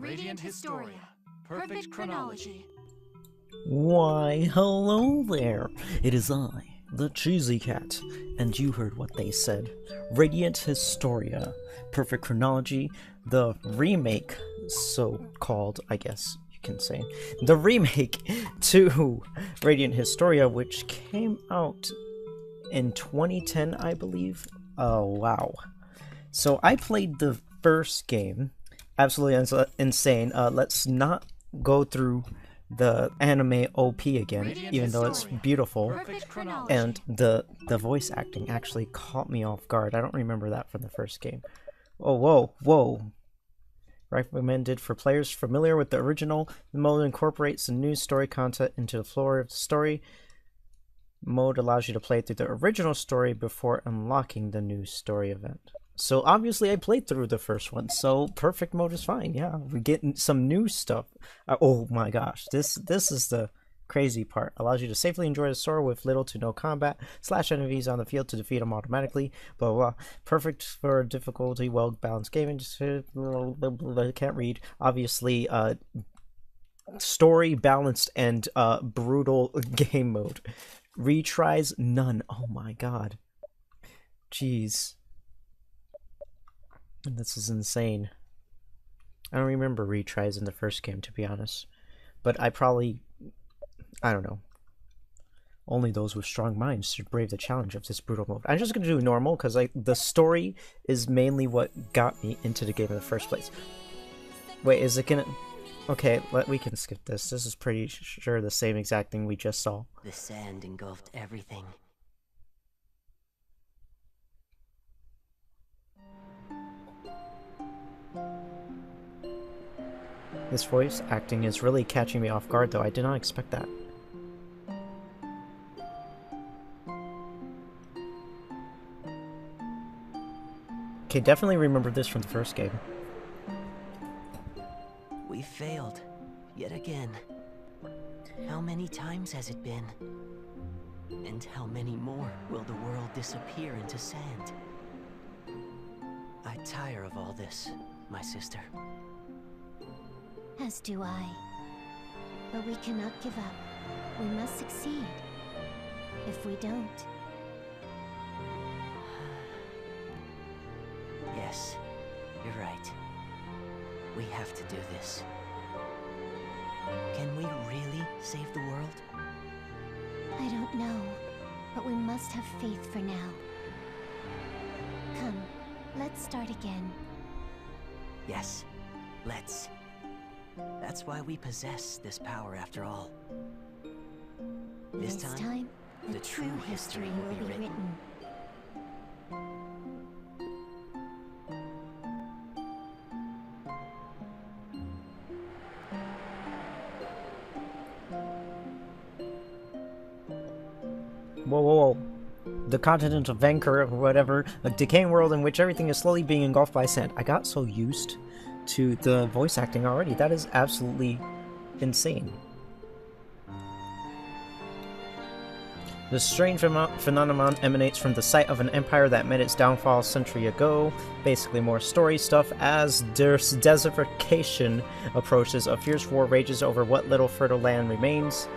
Radiant Historia. Perfect chronology. Why, hello there. It is I, the Cheesy Cat, and you heard what they said. Radiant Historia, Perfect Chronology, the remake, so-called, I guess you can say, the remake to Radiant Historia, which came out in 2010, I believe. Oh, wow. So I played the first game, absolutely insane. Let's not go through the anime OP again, even though it's beautiful, and the voice acting actually caught me off guard. I don't remember that from the first game. Oh, whoa. Recommended for players familiar with the original. The mode incorporates the new story content into the floor of the story. Mode allows you to play through the original story before unlocking the new story event. So obviously I played through the first one, so perfect mode is fine. Yeah, we get some new stuff. Oh my gosh, this is the crazy part. Allows you to safely enjoy the story with little to no combat. Slash enemies on the field to defeat them automatically. Blah blah. Blah. Perfect for difficulty, well balanced gaming. Just can't read. Obviously, story balanced and brutal game mode. Retries none. Oh my god. Jeez. This is insane. I don't remember retries in the first game, to be honest. But I don't know. Only those with strong minds should brave the challenge of this brutal mode. I'm just going to do normal, because the story is mainly what got me into the game in the first place. Wait, is it going to... Okay, we can skip this. This is pretty sure the same exact thing we just saw. The sand engulfed everything. This voice acting is really catching me off guard, though. I did not expect that. Okay, definitely remember this from the first game. We failed. Yet again. How many times has it been? And how many more will the world disappear into sand? I tire of all this, my sister. As do I. But we cannot give up. We must succeed. If we don't... Yes, you're right. We have to do this. Can we really save the world? I don't know, but we must have faith for now. Come, let's start again. Yes, let's. That's why we possess this power after all. This time, the true history will be written. Whoa. The continent of Vancouver, or whatever, a decaying world in which everything is slowly being engulfed by sand. I got so used to the voice acting already. That is absolutely insane. The strange phenomenon emanates from the site of an empire that met its downfall a century ago. Basically more story stuff. As desertification approaches, a fierce war rages over what little fertile land remains.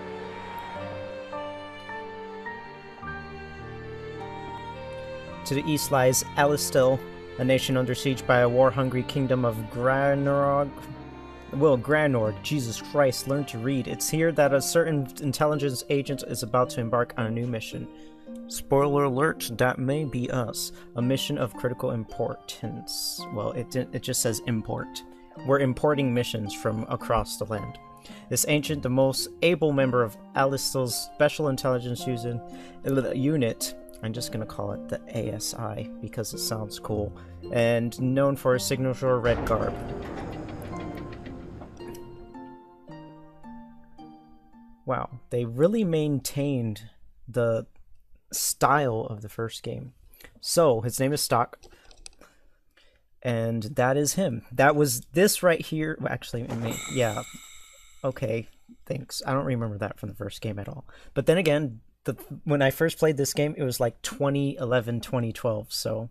To the east lies ATLUS, a nation under siege by a war-hungry kingdom of Granorg. Well, Granorg, Jesus Christ, learn to read. It's here that a certain intelligence agent is about to embark on a new mission. Spoiler alert, that may be us. A mission of critical importance. Well, it just says import. We're importing missions from across the land. This ancient, the most able member of ATLUS' special intelligence unit, I'm just gonna call it the ASI because it sounds cool, and known for his signature red garb. Wow, they really maintained the style of the first game. So, his name is Stock, and that is him. That was this right here. Actually, yeah. Okay, thanks. I don't remember that from the first game at all. But then again, when I first played this game, it was like 2011, 2012, so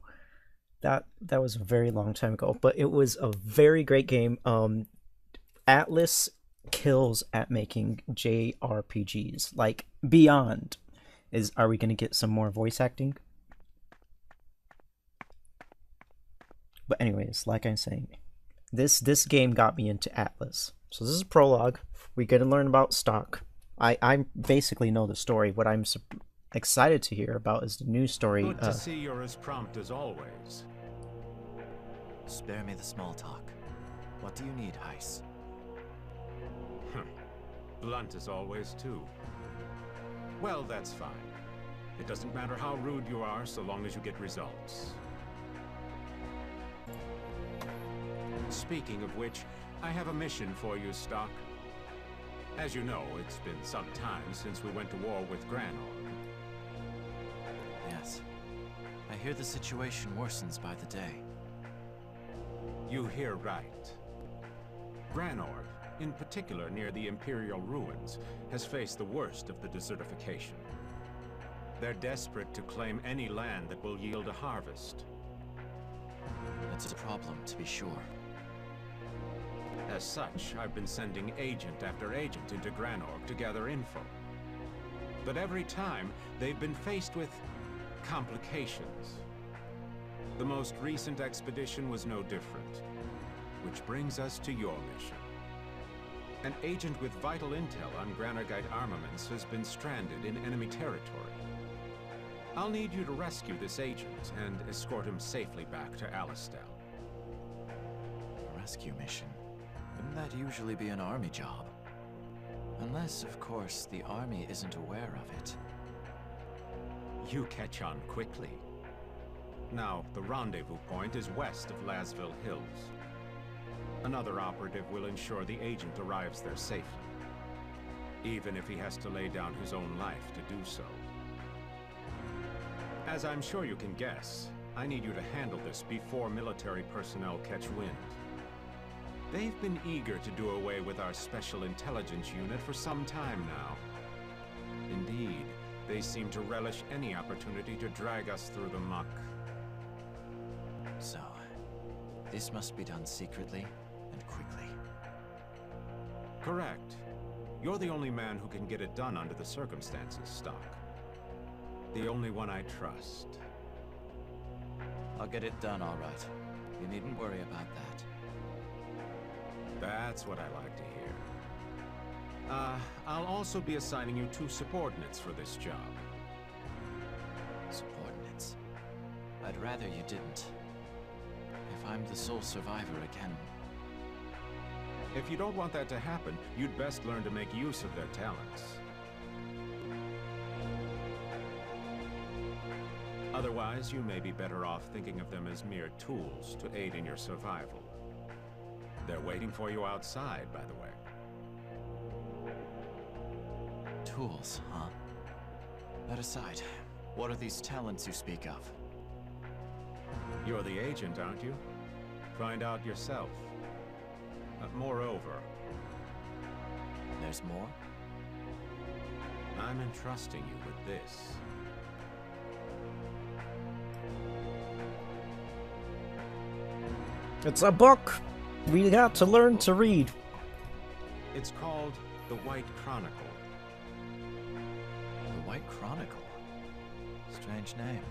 that was a very long time ago. But it was a very great game. ATLUS kills at making JRPGs, like beyond. Are we gonna get some more voice acting? But anyways, like I'm saying, this game got me into ATLUS. So this is a prologue. We get to learn about stock. I basically know the story. What I'm excited to hear about is the new story. Good to see you're as prompt as always. Spare me the small talk. What do you need, Heiss? Blunt as always, too. Well, that's fine. It doesn't matter how rude you are, so long as you get results. Speaking of which, I have a mission for you, Stock. As you know, it's been some time since we went to war with Granorg. Yes. I hear the situation worsens by the day. You hear right. Granorg, in particular near the Imperial ruins, has faced the worst of the desertification. They're desperate to claim any land that will yield a harvest. That's a problem, to be sure. As such, I've been sending agent after agent into Granorg to gather info. But every time, they've been faced with complications. The most recent expedition was no different. Which brings us to your mission. An agent with vital intel on Granorgite armaments has been stranded in enemy territory. I'll need you to rescue this agent and escort him safely back to Alistal. A rescue mission? Wouldn't that usually be an army job? Unless, of course, the army isn't aware of it. You catch on quickly. Now, the rendezvous point is west of Lasville Hills. Another operative will ensure the agent arrives there safely, even if he has to lay down his own life to do so. As I'm sure you can guess, I need you to handle this before military personnel catch wind. They've been eager to do away with our Special Intelligence Unit for some time now. Indeed, they seem to relish any opportunity to drag us through the muck. So, this must be done secretly and quickly. Correct. You're the only man who can get it done under the circumstances, Stock. The only one I trust. I'll get it done, all right. You needn't worry about that. That's what I like to hear. I'll also be assigning you 2 subordinates for this job. Subordinates? I'd rather you didn't. If I'm the sole survivor again... If you don't want that to happen, you'd best learn to make use of their talents. Otherwise, you may be better off thinking of them as mere tools to aid in your survival. They're waiting for you outside, by the way. Tools, huh? That aside, what are these talents you speak of? You're the agent, aren't you? Find out yourself. Moreover... There's more? I'm entrusting you with this. It's a book! We got to learn to read. It's called The White Chronicle. The White Chronicle? Strange name.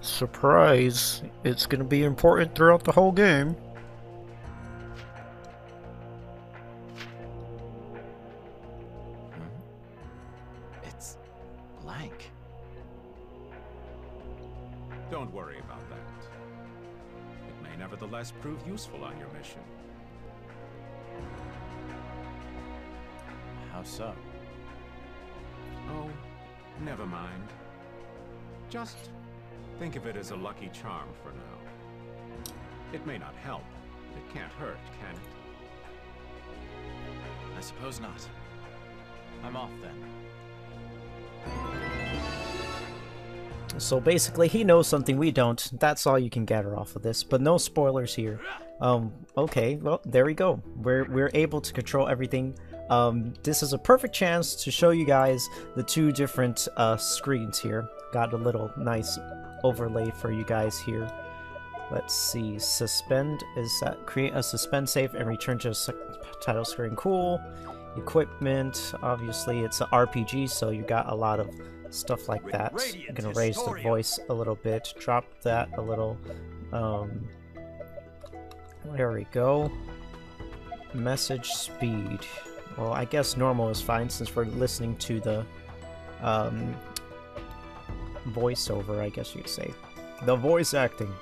Surprise. It's gonna be important throughout the whole game. It's blank. Don't worry about that. It may nevertheless prove useful on your mission. How so? Oh, never mind. Just think of it as a lucky charm for now. It may not help, but it can't hurt, can it? I suppose not. I'm off then. So basically, he knows something we don't. That's all you can gather off of this, but no spoilers here. Okay, well, there we go. We're able to control everything. This is a perfect chance to show you guys the 2 different screens here. Got a little nice overlay for you guys here. Let's see. Suspend is that create a suspend save and return to title screen. Cool. Equipment. Obviously, it's an RPG, so you got a lot of stuff like that. I'm gonna raise the voice a little bit. Drop that a little. There we go. Message speed. Well, I guess normal is fine since we're listening to the voiceover, I guess you'd say. The voice acting.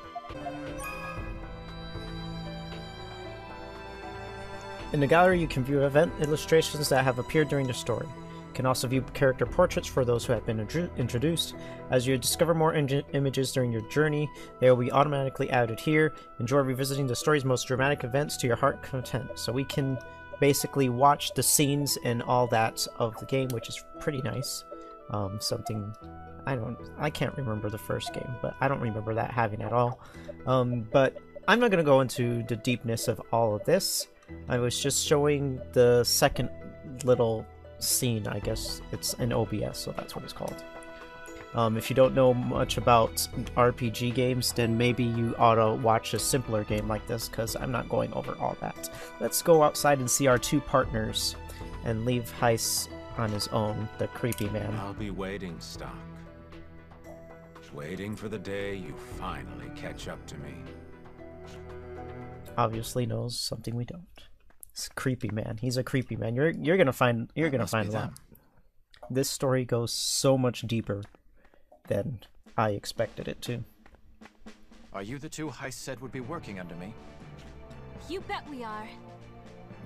In the gallery, you can view event illustrations that have appeared during the story. You can also view character portraits for those who have been introduced. As you discover more images during your journey, they will be automatically added here. Enjoy revisiting the story's most dramatic events to your heart content. So we can basically watch the scenes and all that of the game, which is pretty nice. Something I can't remember the first game, but I don't remember that having at all. But I'm not going to go into the deepness of all of this. I was just showing the second little scene, I guess. It's in OBS, so that's what it's called. If you don't know much about RPG games, then maybe you ought to watch a simpler game like this, because I'm not going over all that. Let's go outside and see our two partners, and leave Heiss on his own, the creepy man. I'll be waiting, Stock. Waiting for the day you finally catch up to me. Obviously knows something we don't. It's a creepy man. He's a creepy man. You're gonna find a lot. This story goes so much deeper than I expected it to. Are you the two Heiss said would be working under me? You bet we are.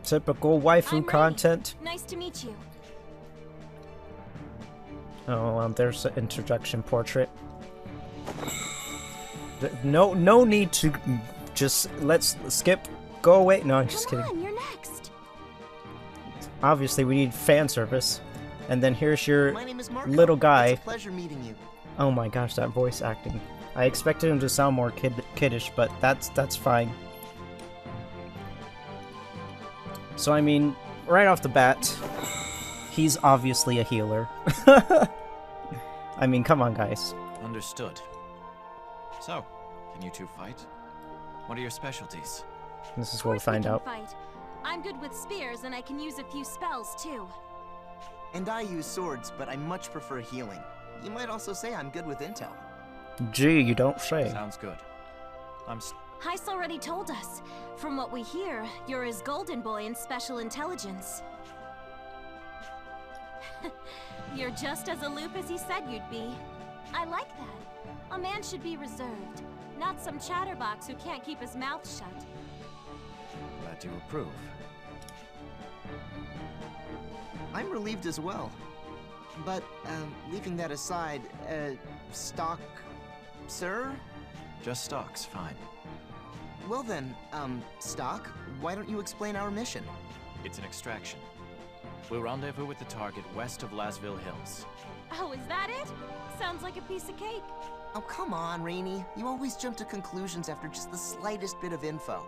Typical waifu content. Nice to meet you. Oh, there's an introduction portrait. No need to just let's skip. Go away. No, I'm just kidding. Come on, you're next. Obviously, we need fan service. And then here's your My name is Marco. little guy. It's a pleasure meeting you. Oh my gosh, that voice acting. I expected him to sound more kiddish, but that's fine. So I mean, right off the bat, he's obviously a healer. I mean, come on, guys. Understood. So, can you two fight? What are your specialties? This is where we find out. Fight. I'm good with spears, and I can use a few spells too. And I use swords, but I much prefer healing. You might also say I'm good with intel. Gee, you don't say. Sounds good. Heiss already told us. From what we hear, you're his golden boy in special intelligence. You're just as aloof as he said you'd be. I like that. A man should be reserved, not some chatterbox who can't keep his mouth shut. Glad you approve. I'm relieved as well. But, leaving that aside, Stock... Sir? Just Stock's fine. Well then, Stock, why don't you explain our mission? It's an extraction. We'll rendezvous with the target west of Lasville Hills. Oh, is that it? Sounds like a piece of cake. Oh, come on, Rainey. You always jump to conclusions after just the slightest bit of info.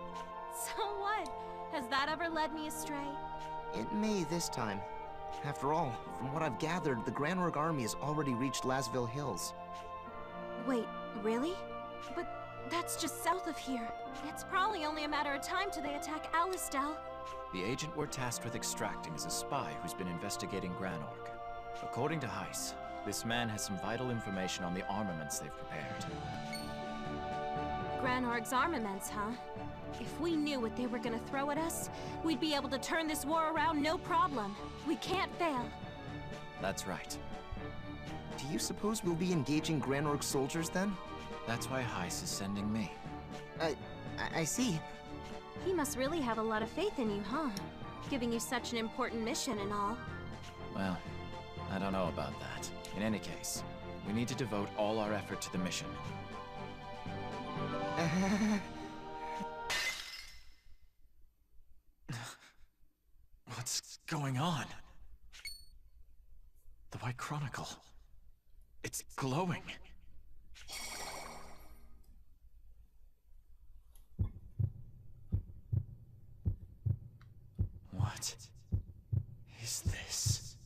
So what? Has that ever led me astray? It may this time. After all, from what I've gathered, the Granorg army has already reached Lasville Hills. Wait, really? But that's just south of here. It's probably only a matter of time till they attack ATLUS. The agent we're tasked with extracting is a spy who's been investigating Granorg. According to Heiss, this man has some vital information on the armaments they've prepared. Granorg's armaments, huh? If we knew what they were gonna throw at us, we'd be able to turn this war around no problem. We can't fail. That's right. Do you suppose we'll be engaging Granorg soldiers then? That's why Heiss is sending me. I see. He must really have a lot of faith in you, huh? Giving you such an important mission and all. Well, I don't know about that. In any case, we need to devote all our effort to the mission. What's going on? The White Chronicle. It's glowing. What is this?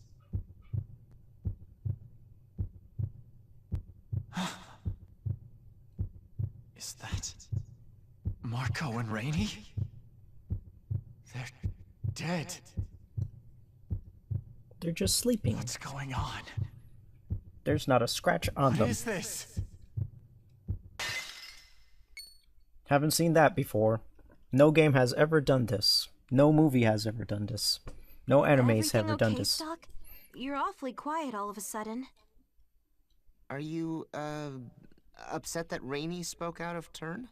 Is that Marco and Rainey? They're dead. They're just sleeping. What's going on? There's not a scratch on them. What is this? Haven't seen that before. No game has ever done this. No movie has ever done this. No animes have ever done this. Doc? You're awfully quiet all of a sudden. Are you, upset that Rainey spoke out of turn?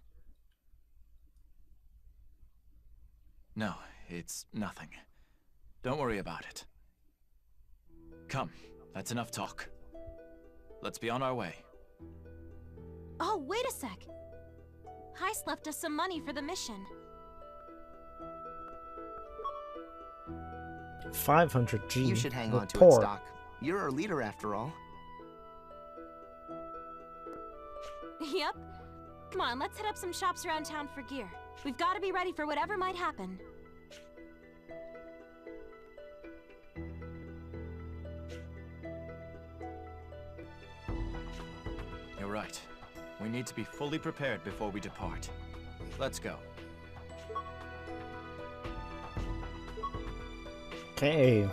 No, it's nothing. Don't worry about it. Come, that's enough talk. Let's be on our way. Oh, wait a sec. Heist left us some money for the mission. 500 G. You should hang We're on to poor. it, Doc. You're our leader after all. Yep. Come on, let's hit up some shops around town for gear. We've got to be ready for whatever might happen. You're right. We need to be fully prepared before we depart. Let's go. Okay.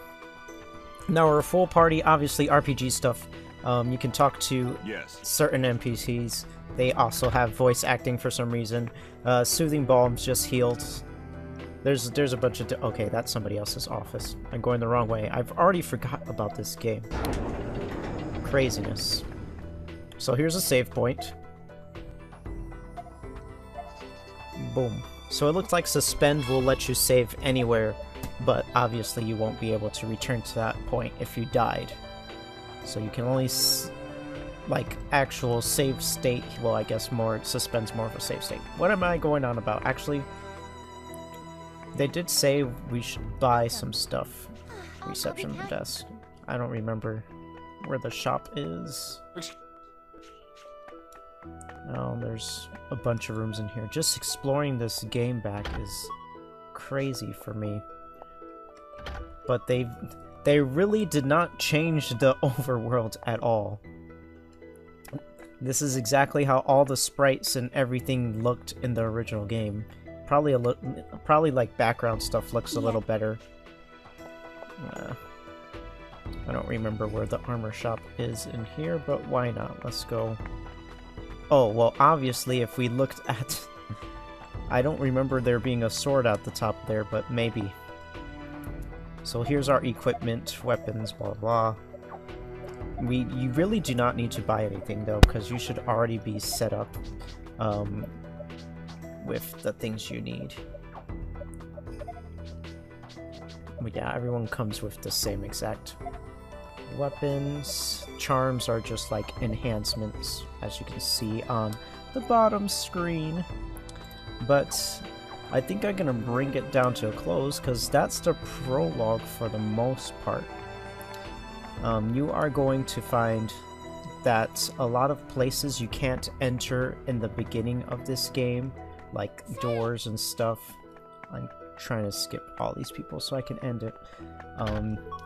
Now we're a full party, obviously RPG stuff. You can talk to certain NPCs. They also have voice acting for some reason. Soothing Balms just healed. There's a bunch of... Okay, that's somebody else's office. I'm going the wrong way. I've already forgot about this game. Craziness. So here's a save point. Boom. So it looks like Suspend will let you save anywhere, but obviously you won't be able to return to that point if you died. So you can only, like, actual save state, well, I guess Suspend's more of a save state. What am I going on about? Actually, they did say we should buy some stuff. Reception desk. I don't remember where the shop is. Oh, there's a bunch of rooms in here. Just exploring this game back is crazy for me. But they really did not change the overworld at all. This is exactly how all the sprites and everything looked in the original game. Probably like background stuff looks a little better. I don't remember where the armor shop is in here, but why not? Let's go. Oh, well, obviously, if we looked at... I don't remember there being a sword at the top there, but maybe. So here's our equipment, weapons, blah blah. You really do not need to buy anything, though, because you should already be set up with the things you need. But yeah, everyone comes with the same exact weapons. Charms are just like enhancements, as you can see on the bottom screen. But I think I'm gonna bring it down to a close because that's the prologue for the most part. You are going to find that a lot of places you can't enter in the beginning of this game, like doors and stuff. I'm trying to skip all these people so I can end it.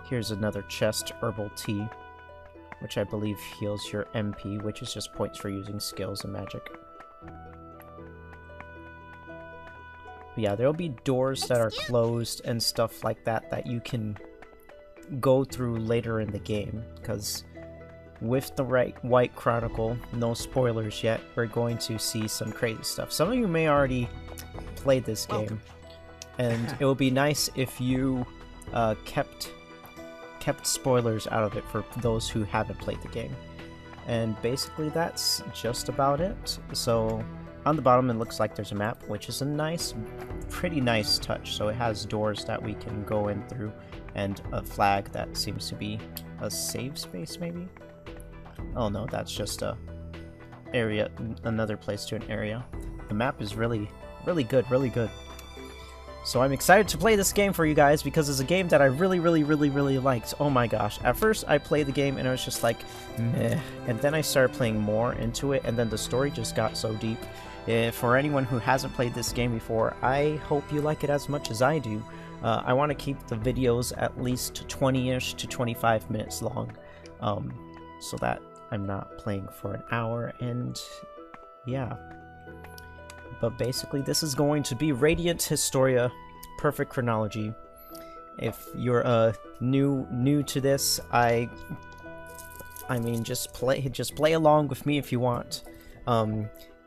Here's another chest, herbal tea, which I believe heals your MP, which is just points for using skills and magic. But yeah, there'll be doors that are closed and stuff like that that you can go through later in the game, because with the White Chronicle, no spoilers yet, we're going to see some crazy stuff. Some of you may already play this game, and it would be nice if you kept spoilers out of it for those who haven't played the game. And basically that's just about it. So on the bottom it looks like there's a map, which is a pretty nice touch. So it has doors that we can go in through, and a flag that seems to be a save space, maybe? Oh no, that's just a area, another place to an area. The map is really good, really good. So I'm excited to play this game for you guys because it's a game that I really liked. Oh my gosh. At first I played the game and it was just like, meh. And then I started playing more into it, and then the story just got so deep. For anyone who hasn't played this game before, I hope you like it as much as I do. I want to keep the videos at least 20-ish to 25 minutes long, so that I'm not playing for an hour, and yeah. But basically, this is going to be Radiant Historia, Perfect Chronology. If you're new to this, I mean, just play along with me if you want.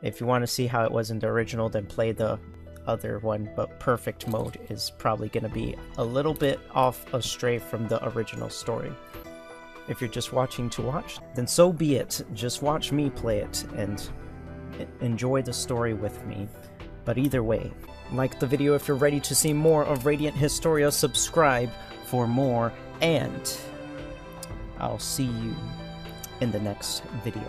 If you want to see how it was in the original, then play the other one, but perfect mode is probably going to be a little bit off astray from the original story. If you're just watching to watch, then so be it. Just watch me play it and enjoy the story with me. But either way, like the video if you're ready to see more of Radiant Historia, subscribe for more, and I'll see you in the next video.